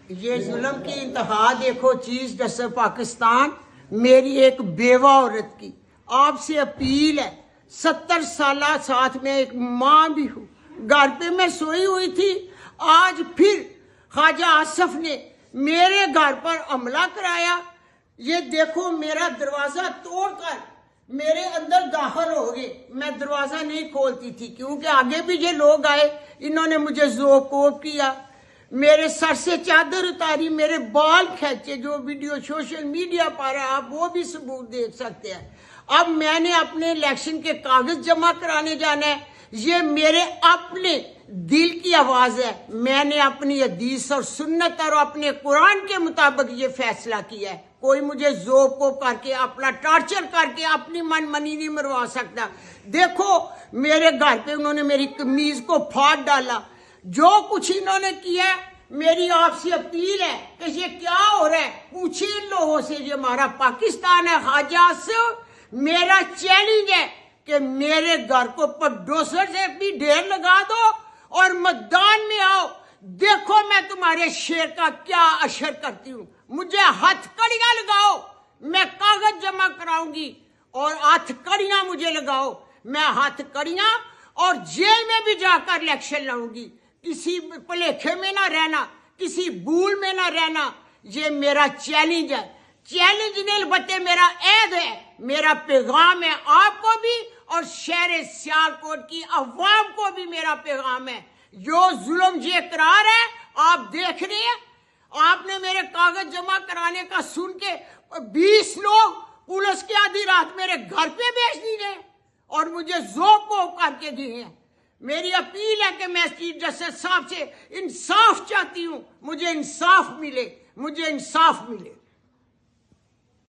یہ ظلم کی انتہا دیکھو چیف جسٹس پاکستان، میری ایک بیوہ عورت کی آپ سے اپیل ہے، 70 سالہ ساتھ میں ایک ماں بھی ہوں، گھر پہ میں سوئی ہوئی تھی، آج پھر خواجہ آصف نے میرے گھر پر حملہ کرایا۔ یہ دیکھو میرا دروازہ توڑ کر میرے اندر داخل ہو گئے، میں دروازہ نہیں کھولتی تھی کیونکہ آگے بھی یہ لوگ آئے، انہوں نے مجھے ذوق کیا، میرے سر سے چادر اتاری، میرے بال کھینچے، جو ویڈیو سوشل میڈیا پر ہے آپ وہ بھی ثبوت دیکھ سکتے ہیں۔ اب میں نے اپنے الیکشن کے کاغذ جمع کرانے جانا ہے، یہ میرے اپنے دل کی آواز ہے، میں نے اپنی حدیث اور سنت اور اپنے قرآن کے مطابق یہ فیصلہ کیا ہے۔ کوئی مجھے ذوق کو کر کے اپنا ٹارچر کر کے اپنی من منی نہیں مروا سکتا۔ دیکھو میرے گھر پہ انہوں نے میری قمیض کو پھاڑ ڈالا، جو کچھ انہوں نے کیا ہے، میری آپ سے اپیل ہے کہ یہ کیا ہو رہا ہے، پوچھیں ان لوگوں سے، یہ ہمارا پاکستان ہے۔ خواجہ آصف، میرا چیلنج ہے کہ میرے گھر کو پڈوسر سے بھی ڈھیر لگا دو اور میدان میں آؤ، دیکھو میں تمہارے شیر کا کیا اشر کرتی ہوں۔ مجھے ہتھ کڑیاں لگاؤ، میں کاغذ جمع کراؤں گی، اور ہتھ کڑیاں مجھے لگاؤ، میں ہتھ کڑیاں اور جیل میں بھی جا کر الیکشن لاؤں گی۔ کسی پلیکھے میں نہ رہنا، کسی بھول میں نہ رہنا، یہ میرا چیلنج ہے۔ چیلنج نہیں البتہ میرا عہد ہے، میرا پیغام ہے آپ کو بھی اور شہر سیالکوٹ کی عوام کو بھی میرا پیغام ہے۔ جو ظلم یہ اقرار ہے آپ دیکھ رہے ہیں، آپ نے میرے کاغذ جمع کرانے کا سن کے 20 لوگ پولیس کی آدھی رات میرے گھر پہ بھیج دیے اور مجھے ذوق کو کر کے دیے ہیں۔ میری اپیل ہے کہ میں چیف جسٹس صاحب سے انصاف چاہتی ہوں، مجھے انصاف ملے، مجھے انصاف ملے۔